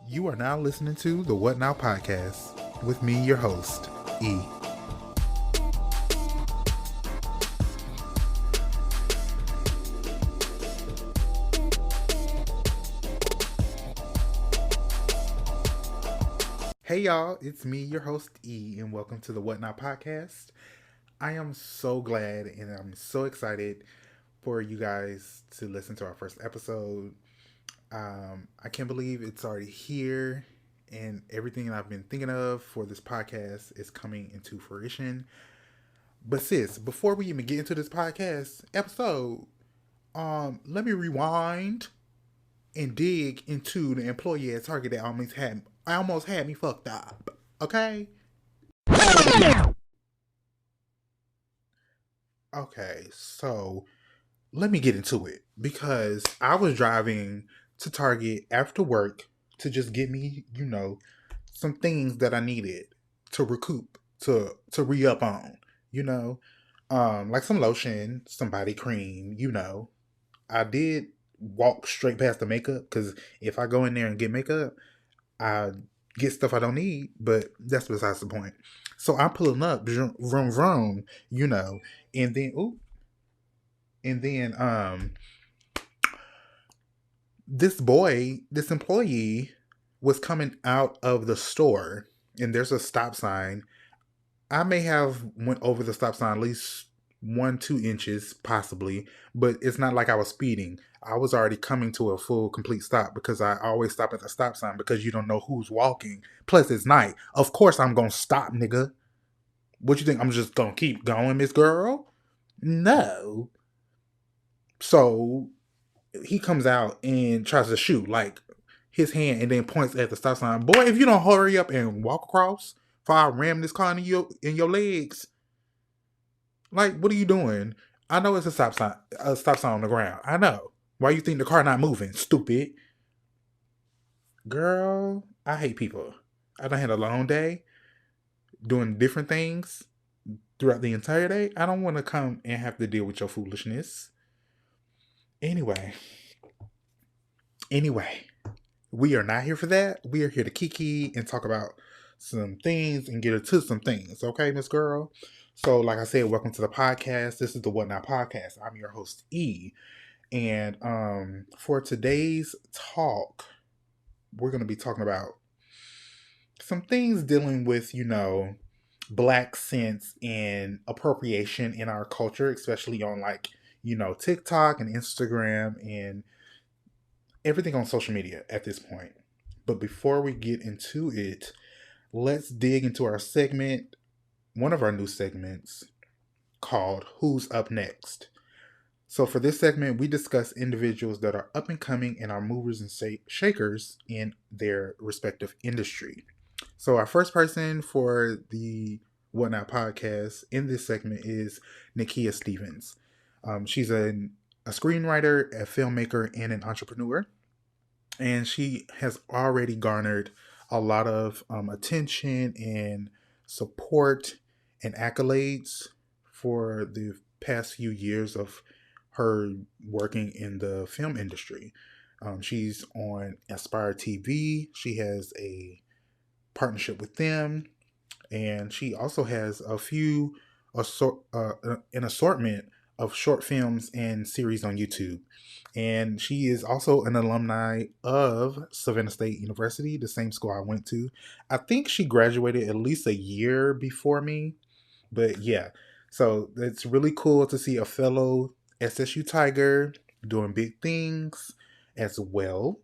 You are now listening to the What Now podcast with me, your host, E. Hey y'all, it's me, your host, E, and welcome to the What Now podcast. I am so glad and I'm so excited for you guys to listen to our first episode. I can't believe it's already here, and everything I've been thinking of for this podcast is coming into fruition. But sis, before we even get into this podcast episode, let me rewind and dig into the employee at Target that almost had me fucked up. Okay? Okay, so let me get into it because I was driving to Target after work to just get me, some things that I needed to recoup, to re up on, you know, like some lotion, some body cream, I did walk straight past the makeup because if I go in there and get makeup, I get stuff I don't need, but that's besides the point. So I'm pulling up, vroom vroom, and then and then this employee was coming out of the store, and there's a stop sign. I may have went over the stop sign at least 1-2 inches possibly, but it's not like I was speeding. I was already coming to a full complete stop because I always stop at the stop sign because you don't know who's walking. Plus it's night. Of course I'm gonna stop, nigga. What you think? I'm just gonna keep going, Miss Girl? No. So he comes out and tries to shoot like his hand and then points at the stop sign. Boy, if you don't hurry up and walk across, before I ram this car in your legs, like what are you doing? I know it's a stop sign on the ground. I know. Why you think the car not moving? Stupid. Girl, I hate people. I done had a long day doing different things throughout the entire day. I don't want to come and have to deal with your foolishness. Anyway, anyway, we are not here for that. We are here to kiki and talk about some things and get into some things. Okay, Miss Girl? So, like I said, welcome to the podcast. This is the What Now podcast. I'm your host, E. And for today's talk, we're going to be talking about some things dealing with, black sense and appropriation in our culture, especially on like, TikTok and Instagram and everything on social media at this point. But before we get into it, let's dig into our segment, one of our new segments called Who's Up Next. So, for this segment, we discuss individuals that are up and coming and are movers and shakers in their respective industry. So, our first person for the Whatnot podcast in this segment is Nakia Stevens. She's a screenwriter, a filmmaker, and an entrepreneur. And she has already garnered a lot of attention and support and accolades for the past few years of her working in the film industry. She's on Aspire TV. She has a partnership with them, and she also has an assortment of short films and series on YouTube. And she is also an alumni of Savannah State University, the same school I went to. I think she graduated at least a year before me, but yeah. So it's really cool to see a fellow SSU Tiger doing big things as well.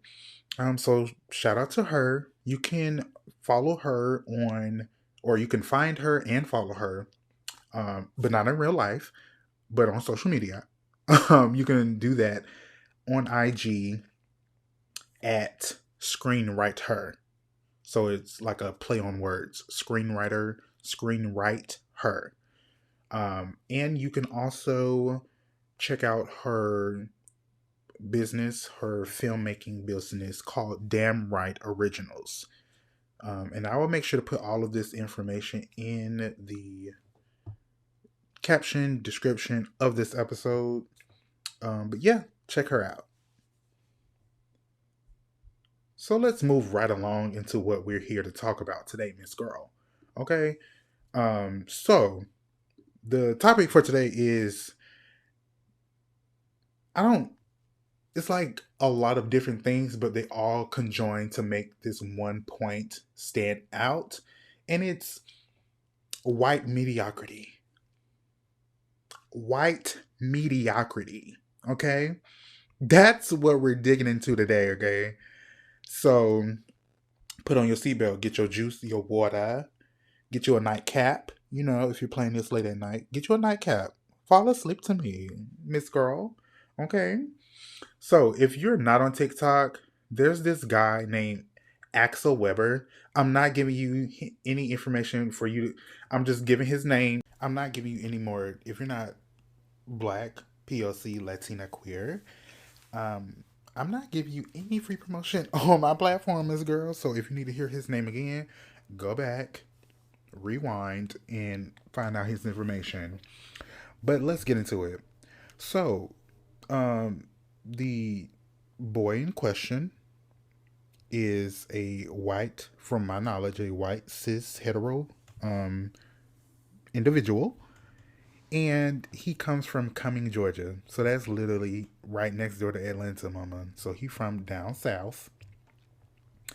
So shout out to her. You can follow her on, or you can find her and follow her, but not in real life, but on social media. You can do that on IG at Screenwrite Her. So it's like a play on words. Screenwriter, screenwrite her. And you can also check out her business, her filmmaking business called Damn Right Originals. And I will make sure to put all of this information in the caption description of this episode. But yeah, check her out. So let's move right along into what we're here to talk about today, Miss Girl. Okay. So the topic for today is I don't it's like a lot of different things, but they all conjoin to make this one point stand out. And it's white mediocrity. White mediocrity. Okay. That's what we're digging into today. Okay. So put on your seatbelt, get your juice, your water, get you a nightcap. You know, if you're playing this late at night, get you a nightcap. Fall asleep to me, Miss Girl. Okay. So if you're not on TikTok, there's this guy named Axel Weber. I'm not giving you any information for you. I'm just giving his name. I'm not giving you any more. If you're not Black, POC, Latina, queer, I'm not giving you any free promotion on my platform, Miss Girl. So if you need to hear his name again, go back, rewind, and find out his information. But let's get into it. So, the boy in question is a white, from my knowledge, a white cis hetero um, individual, and he comes from Cumming, Georgia. So that's literally right next door to Atlanta, mama. So he from down south.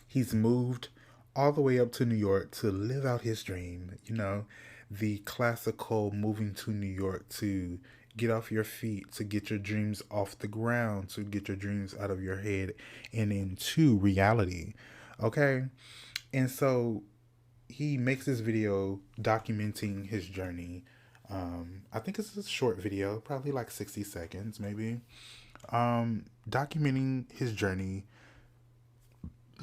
He's moved all the way up to New York to live out his dream. You know, the classical moving to New York to get off your feet, to get your dreams off the ground, to get your dreams out of your head and into reality. Okay? And so he makes this video documenting his journey. I think it's a short video, probably like 60 seconds, maybe. Documenting his journey,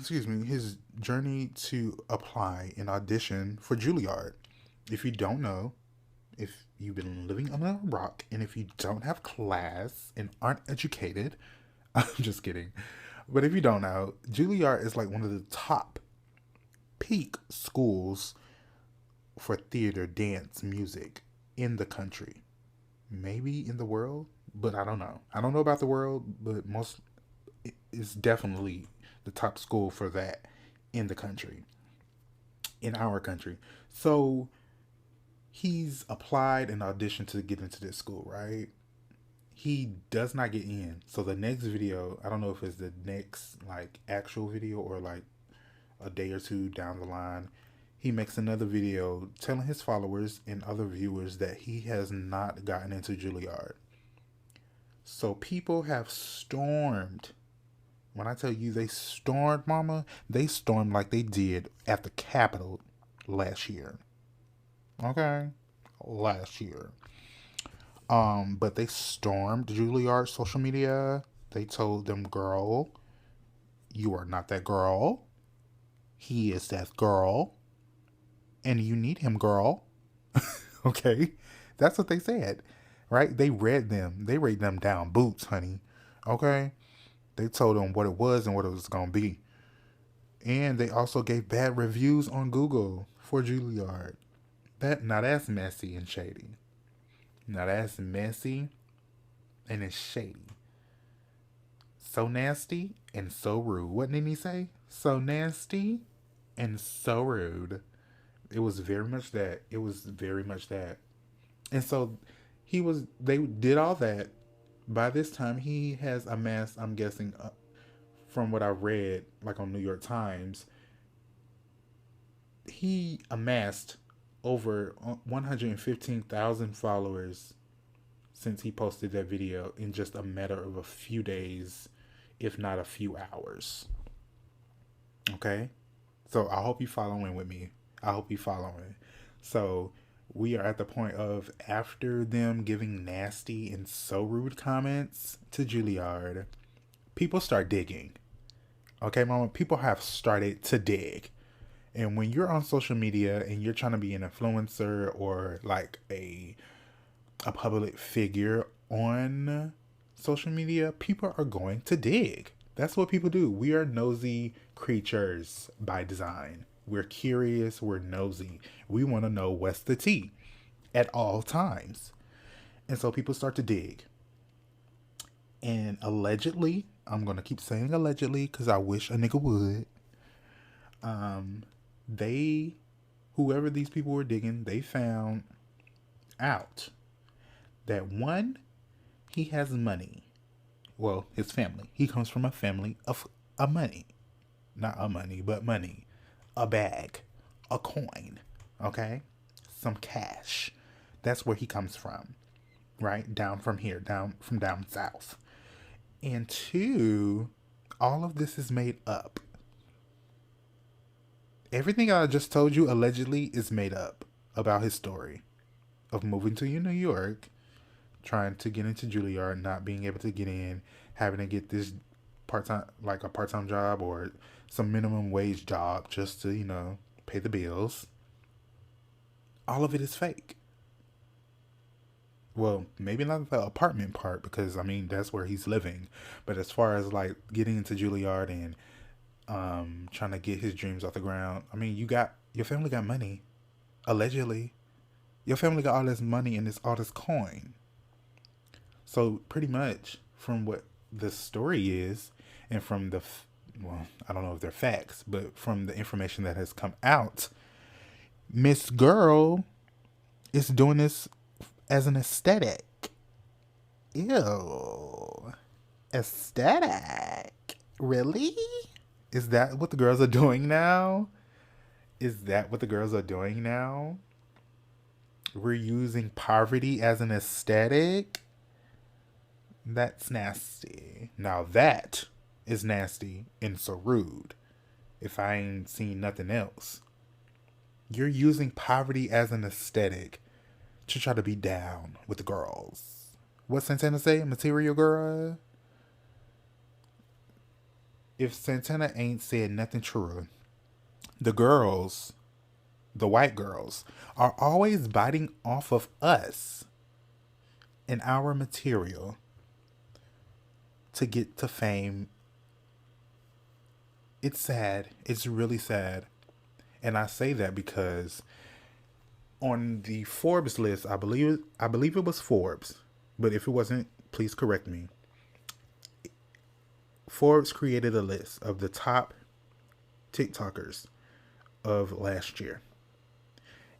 his journey to apply and audition for Juilliard. If you don't know, if you've been living under a rock, and if you don't have class and aren't educated, I'm just kidding. But if you don't know, Juilliard is like one of the top peak schools for theater, dance, music in the country. Maybe in the world, but I don't know. I don't know about the world, but it's definitely the top school for that in the country, in our country. So he's applied and auditioned to get into this school, right? He does not get in. So the next video, I don't know if it's the next like actual video or like a day or two down the line, he makes another video telling his followers and other viewers that he has not gotten into Juilliard. So people have stormed. When I tell you they stormed, mama, they stormed like they did at the Capitol last year. Okay? Last year. But they stormed Juilliard social media. They told them, girl, you are not that girl. He is that girl. And you need him, girl. Okay? That's what they said. Right? They read them. They read them down boots, honey. Okay? They told them what it was and what it was going to be. And they also gave bad reviews on Google for Juilliard. Now that's messy and shady. Now that's messy and it's shady. So nasty and so rude. What did he say? So nasty and so rude. It was very much that. It was very much that. And so they did all that. By this time, he has amassed, I'm guessing, from what I read, like on New York Times, he amassed over 115,000 followers since he posted that video in just a matter of a few days, if not a few hours. Okay? So I hope you're following with me. I hope you're following. So we are at the point of, after them giving nasty and so rude comments to Juilliard, people start digging. Okay, mama? People have started to dig. And when you're on social media and you're trying to be an influencer or like a public figure on social media, people are going to dig. That's what people do. We are nosy creatures by design. We're curious, we're nosy. We want to know what's the tea at all times. And so people start to dig. And allegedly, I'm gonna keep saying allegedly because I wish a nigga would. Um, they, whoever these people were digging, they found out that one, he has money. Well, his family. He comes from a family of a money. Not a money, but money. A bag. A coin. Okay? Some cash. That's where he comes from. Right? Down from here. Down from down south. And two, all of this is made up. Everything I just told you allegedly is made up about his story of moving to New York, trying to get into Juilliard, not being able to get in, having to get this part-time, like a part-time job or some minimum wage job just to, pay the bills. All of it is fake. Well, maybe not the apartment part because that's where he's living. But as far as like getting into Juilliard and trying to get his dreams off the ground, your family got money, allegedly. Your family got all this money and all this coin. So pretty much from what the story is, and from well, I don't know if they're facts, but from the information that has come out, Miss Girl is doing this as an aesthetic. Ew. Aesthetic. Really? Is that what the girls are doing now? Is that what the girls are doing now? We're using poverty as an aesthetic? That's nasty. Now that is nasty and so rude. If I ain't seen nothing else. You're using poverty as an aesthetic to try to be down with the girls. What Santana say? Material girl? If Santana ain't said nothing true, the girls, the white girls, are always biting off of us and our material to get to fame. It's sad. It's really sad. And I say that because on the Forbes list, I believe it was Forbes, but if it wasn't, please correct me. Forbes created a list of the top TikTokers of last year.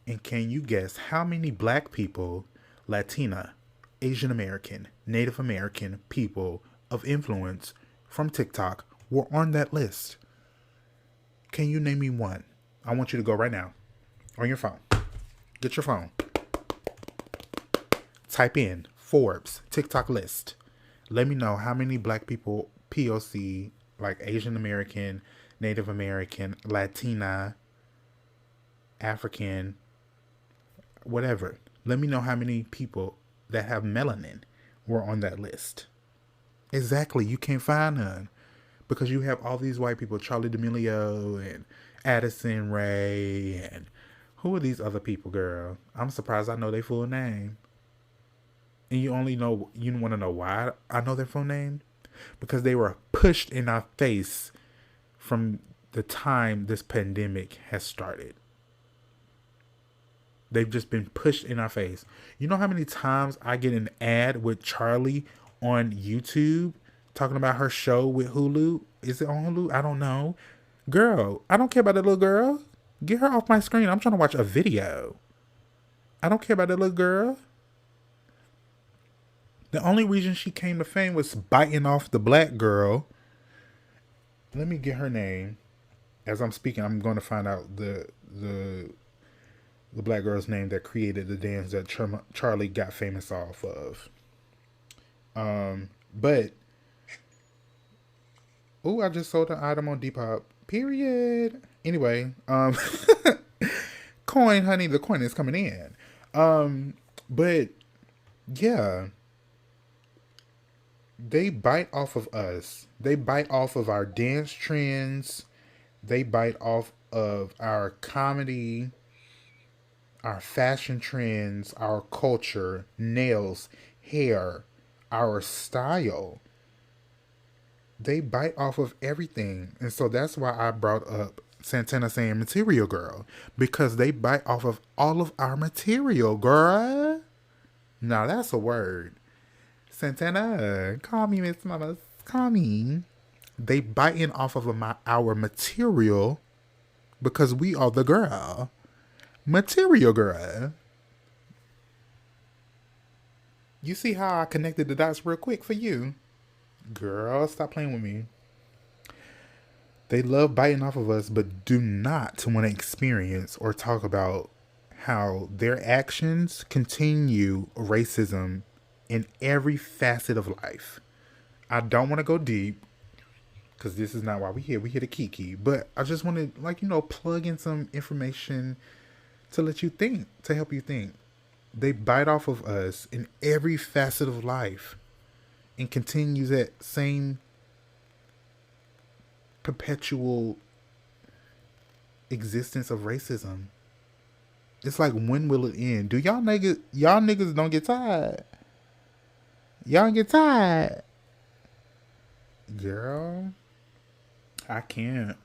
And can you guess how many black people, Latina, Asian American, Native American people of influence from TikTok were on that list? Can you name me one? I want you to go right now on your phone. Get your phone. Type in Forbes TikTok list. Let me know how many black people, POC, like Asian American, Native American, Latina, African, whatever. Let me know how many people that have melanin were on that list. Exactly. You can't find none because you have all these white people, Charlie D'Amelio and Addison Rae, and who are these other people, girl? I'm surprised I know their full name. And you want to know why I know their full name? Because they were pushed in our face from the time this pandemic has started. They've just been pushed in our face. You know how many times I get an ad with Charlie on YouTube talking about her show with Hulu? Is it on Hulu? I don't know. Girl, I don't care about that little girl. Get her off my screen. I'm trying to watch a video. I don't care about that little girl. The only reason she came to fame was biting off the black girl. Let me get her name. As I'm speaking, I'm going to find out the black girl's name that created the dance that Charlie got famous off of. But I just sold an item on Depop. Period. Anyway, coin, honey, the coin is coming in. But yeah, they bite off of us. They bite off of our dance trends. They bite off of our comedy, our fashion trends, our culture, nails, hair, our style. They bite off of everything. And so that's why I brought up Santana saying material girl. Because they bite off of all of our material, girl. Now that's a word. Santana, call me Miss Mama Connie, they biting off of our material because we are the girl. Material girl. You see how I connected the dots real quick for you? Girl, stop playing with me. They love biting off of us, but do not want to experience or talk about how their actions continue racism in every facet of life. I don't want to go deep because this is not why we're here. We're here to kiki. But I just want to, plug in some information to let you think, to help you think. They bite off of us in every facet of life and continues that same perpetual existence of racism. It's like, when will it end? Do y'all niggas don't get tired? Y'all get tired. Girl, I can't.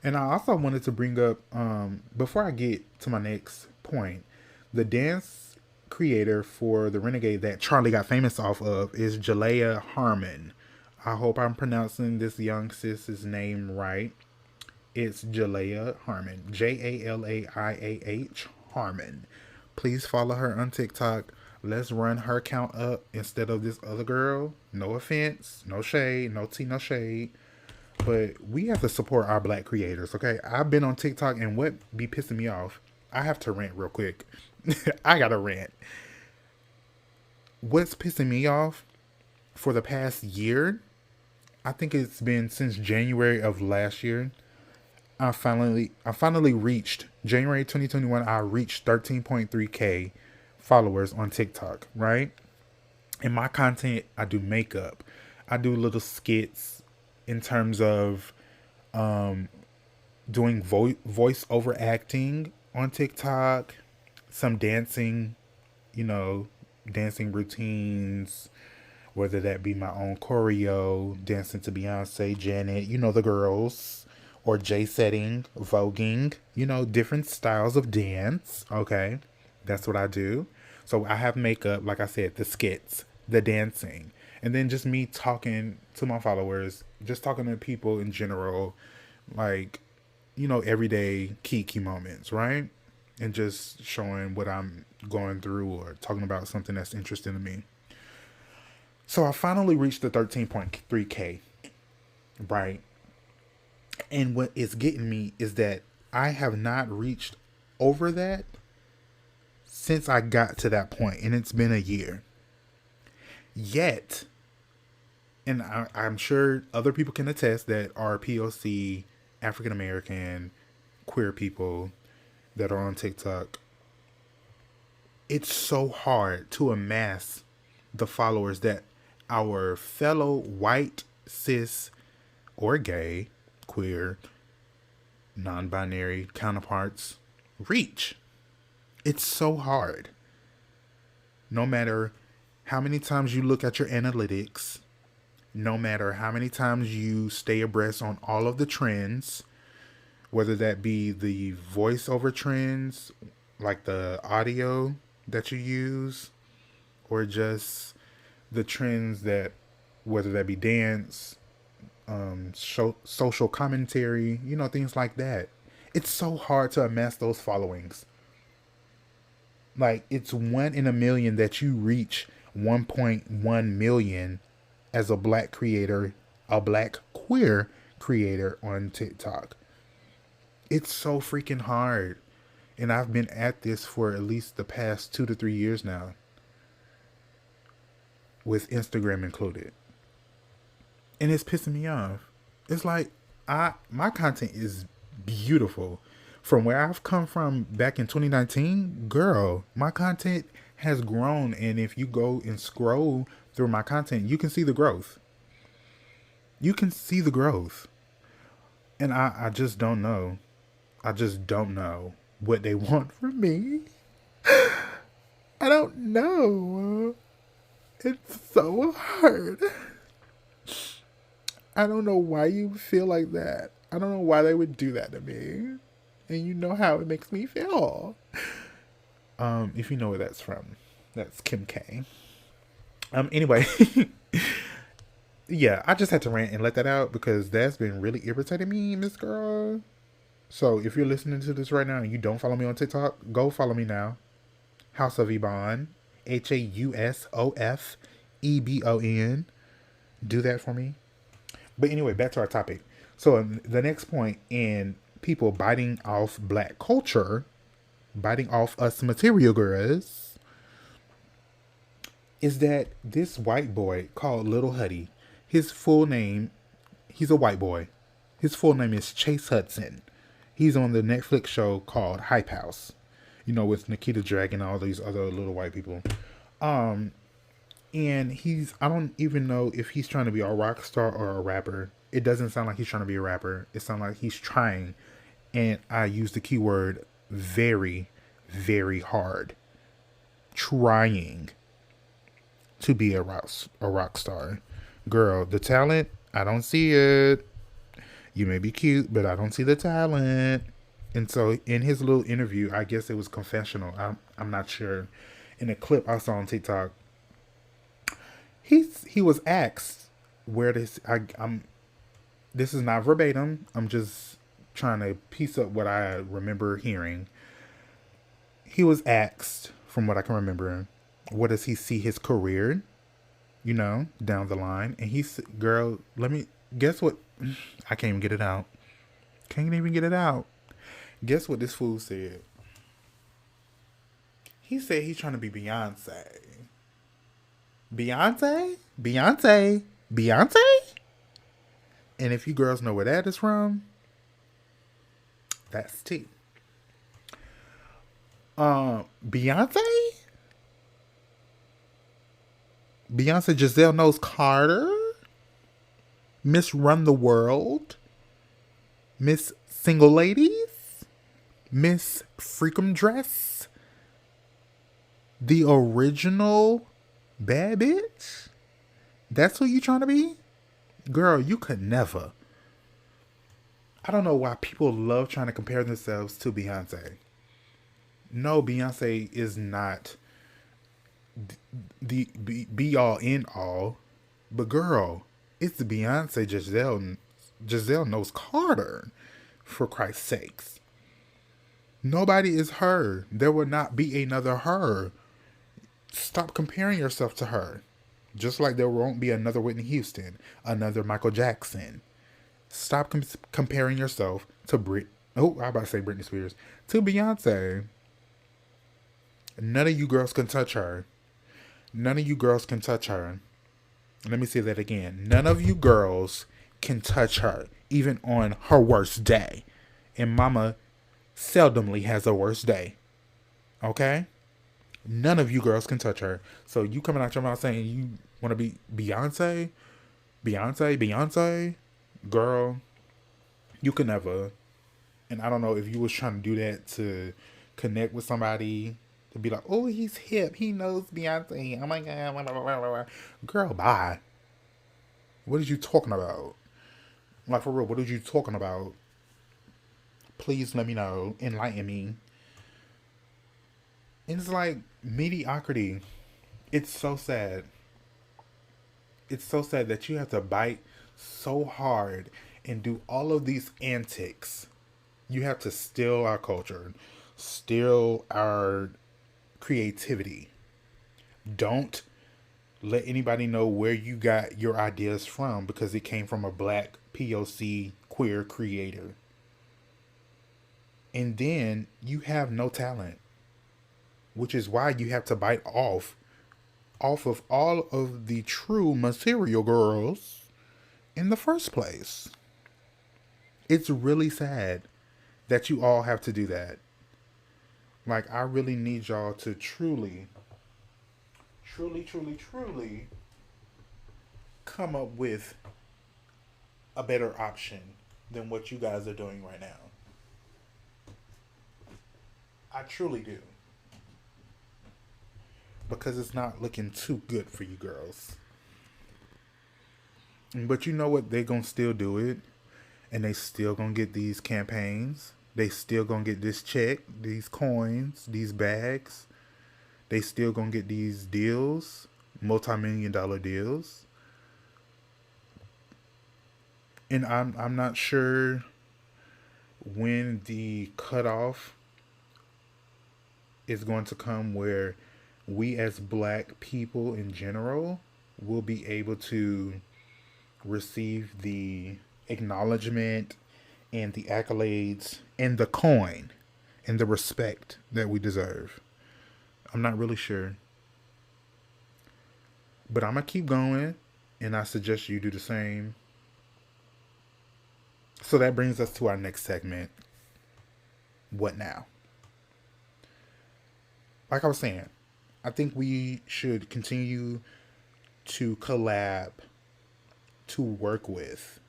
And I also wanted to bring up, before I get to my next point, the dance creator for the Renegade that Charlie got famous off of is Jalaiah Harmon. I hope I'm pronouncing this young sis's name right. It's Jalaiah Harmon. Jalaiah Harmon. Please follow her on TikTok. Let's run her count up instead of this other girl. No offense, no shade, no tea, no shade. But we have to support our black creators, okay? I've been on TikTok, and what be pissing me off, I have to rant real quick. I gotta rant. What's pissing me off for the past year, I think it's been since January of last year, I finally reached January 2021. I reached 13.3K followers on TikTok, right? In my content, I do makeup. I do little skits in terms of doing voice over acting on TikTok, some dancing, dancing routines, whether that be my own choreo, dancing to Beyonce, Janet, the girls, or J setting, voguing, different styles of dance. Okay, that's what I do. So I have makeup, like I said, the skits, the dancing, and then just me talking to my followers, just talking to people in general, like, everyday key moments, right? And just showing what I'm going through or talking about something that's interesting to me. So I finally reached the 13.3K, right? And what is getting me is that I have not reached over that since I got to that point, and it's been a year. Yet, and I'm sure other people can attest that are POC, African American, queer people that are on TikTok, it's so hard to amass the followers that our fellow white, cis, or gay, queer, non-binary counterparts reach. It's so hard. No matter how many times you look at your analytics, no matter how many times you stay abreast on all of the trends, whether that be the voiceover trends, like the audio that you use, or just the trends that, whether that be dance, social commentary, things like that. It's so hard to amass those followings. Like, it's 1 in a million that you reach 1.1 million as a black creator, a black queer creator on TikTok. It's so freaking hard. And I've been at this for at least the past 2 to 3 years now, with Instagram included. And it's pissing me off. It's like, my content is beautiful. From where I've come from back in 2019, girl, my content has grown. And if you go and scroll through my content, you can see the growth. You can see the growth. And I just don't know. I just don't know what they want from me. I don't know. It's so hard. I don't know why you feel like that. I don't know why they would do that to me. And you know how it makes me feel. If you know where that's from. That's Kim K. Anyway. Yeah, I just had to rant and let that out because that's been really irritating me, Miss Girl. So if you're listening to this right now and you don't follow me on TikTok, go follow me now. House of Ebon, HAUSOFEBON. Do that for me. But anyway, back to our topic. So the next point in people biting off black culture, biting off us material girls, is that this white boy called Little Huddy, his full name, he's a white boy. His full name is Chase Hudson. He's on the Netflix show called Hype House, with Nikita Drag and all these other little white people. And I don't even know if he's trying to be a rock star or a rapper. It doesn't sound like he's trying to be a rapper. It sounds like he's trying. And I use the keyword very, very hard. Trying to be a rock star. Girl, the talent, I don't see it. You may be cute, but I don't see the talent. And so in his little interview, I guess it was confessional. I'm not sure. In a clip I saw on TikTok, he was asked where I'm this is not verbatim. I'm just trying to piece up what I remember hearing. He was asked, from what I can remember, what does he see his career, down the line? And he's, girl, let me guess what? I can't even get it out. Can't even get it out. Guess what this fool said? He said he's trying to be Beyonce. Beyonce? Beyonce? Beyonce? And if you girls know where that is from, that's T. Beyonce? Beyonce Giselle Knows Carter? Miss Run the World? Miss Single Ladies? Miss Freakum Dress? The original bad bitch? That's who you trying to be? Girl, you could never. I don't know why people love trying to compare themselves to Beyonce. No, Beyonce is not the be all in all. But girl, it's Beyonce Giselle Knows Carter, for Christ's sakes. Nobody is her. There will not be another her. Stop comparing yourself to her. Just like there won't be another Whitney Houston, another Michael Jackson. Stop comparing yourself to I'm about to say Britney Spears. To Beyonce. None of you girls can touch her. None of you girls can touch her. Let me say that again. None of you girls can touch her, even on her worst day. And mama seldomly has a worst day. Okay? None of you girls can touch her. So you coming out your mouth saying you want to be Beyonce? Beyonce? Girl, you could never. And I don't know if you was trying to do that to connect with somebody, to be like, oh, he's hip. He knows Beyonce. Oh my God. Blah, blah, blah, blah. Girl, bye. What are you talking about? Like, for real, what are you talking about? Please let me know. Enlighten me. And it's like mediocrity. It's so sad. It's so sad that you have to bite so hard and do all of these antics. You have to steal our culture, steal our creativity. Don't let anybody know where you got your ideas from because it came from a black POC queer creator. And then you have no talent, which is why you have to bite off of all of the true material girls in the first place. It's really sad that you all have to do that. Like, I really need y'all to truly come up with a better option than what you guys are doing right now. I truly do. Because it's not looking too good for you girls. But you know what? They gonna still do it. And they still gonna get these campaigns. They still gonna get this check, these coins, these bags. They still gonna get these deals, multi-million-dollar deals. And I'm not sure when the cutoff is going to come where we as black people in general will be able to receive the acknowledgement and the accolades and the coin and the respect that we deserve. I'm not really sure. But I'm going to keep going, and I suggest you do the same. So that brings us to our next segment. What now? Like I was saying, I think we should continue to collab, to work with,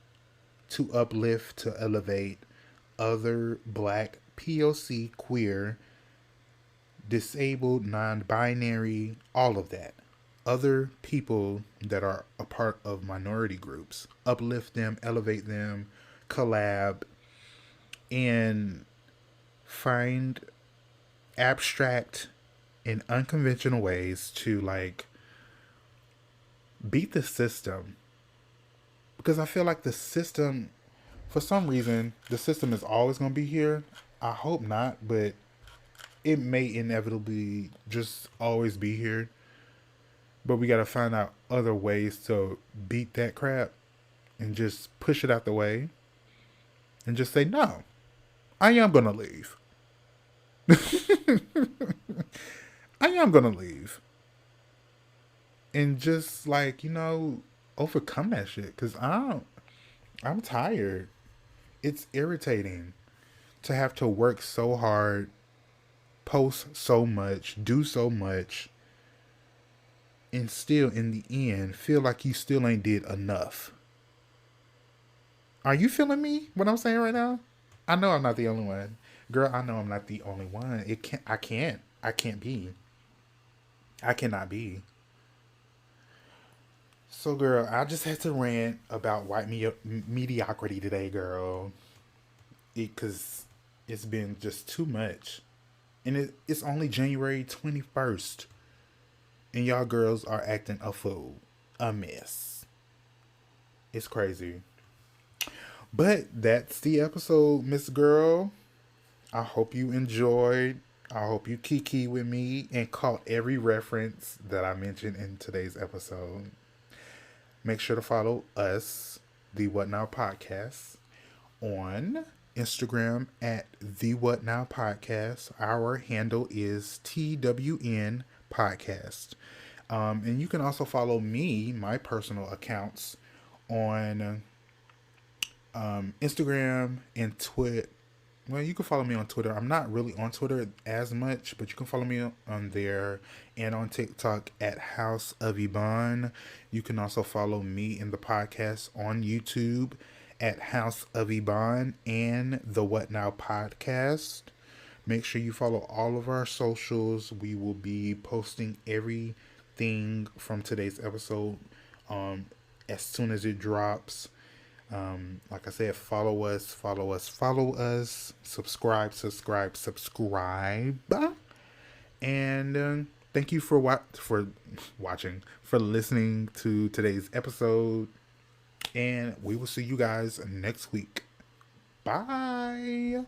to uplift, to elevate other black, POC, queer, disabled, non binary, all of that. Other people that are a part of minority groups. Uplift them, elevate them, collab, and find abstract and unconventional ways to like beat the system. Because I feel like the system, for some reason, the system is always going to be here. I hope not, but it may inevitably just always be here. But we got to find out other ways to beat that crap and just push it out the way and just say, no, I am going to leave. I am going to leave. And just like, overcome that shit. Because I'm tired. It's irritating to have to work so hard, post so much, do so much, and still in the end feel like you still ain't did enough. Are you feeling me? What I'm saying right now? I know I'm not the only one. Girl, I know I'm not the only one. I can't be. I cannot be. So girl, I just had to rant about mediocrity today, girl. Cause it's been just too much. And it's only January 21st. And y'all girls are acting a fool. A mess. It's crazy. But that's the episode, Miss Girl. I hope you enjoyed. I hope you kiki with me and caught every reference that I mentioned in today's episode. Make sure to follow us, the What Now Podcast, on Instagram at the What Now Podcast. Our handle is TWN Podcast. And you can also follow me, my personal accounts, on Instagram and Twitter. Well, you can follow me on Twitter. I'm not really on Twitter as much, but you can follow me on there and on TikTok at House of Yvonne. You can also follow me in the podcast on YouTube at House of Yvonne and the What Now Podcast. Make sure you follow all of our socials. We will be posting everything from today's episode as soon as it drops. Like I said, follow us, subscribe, and thank you for watching, for listening to today's episode, and we will see you guys next week. Bye.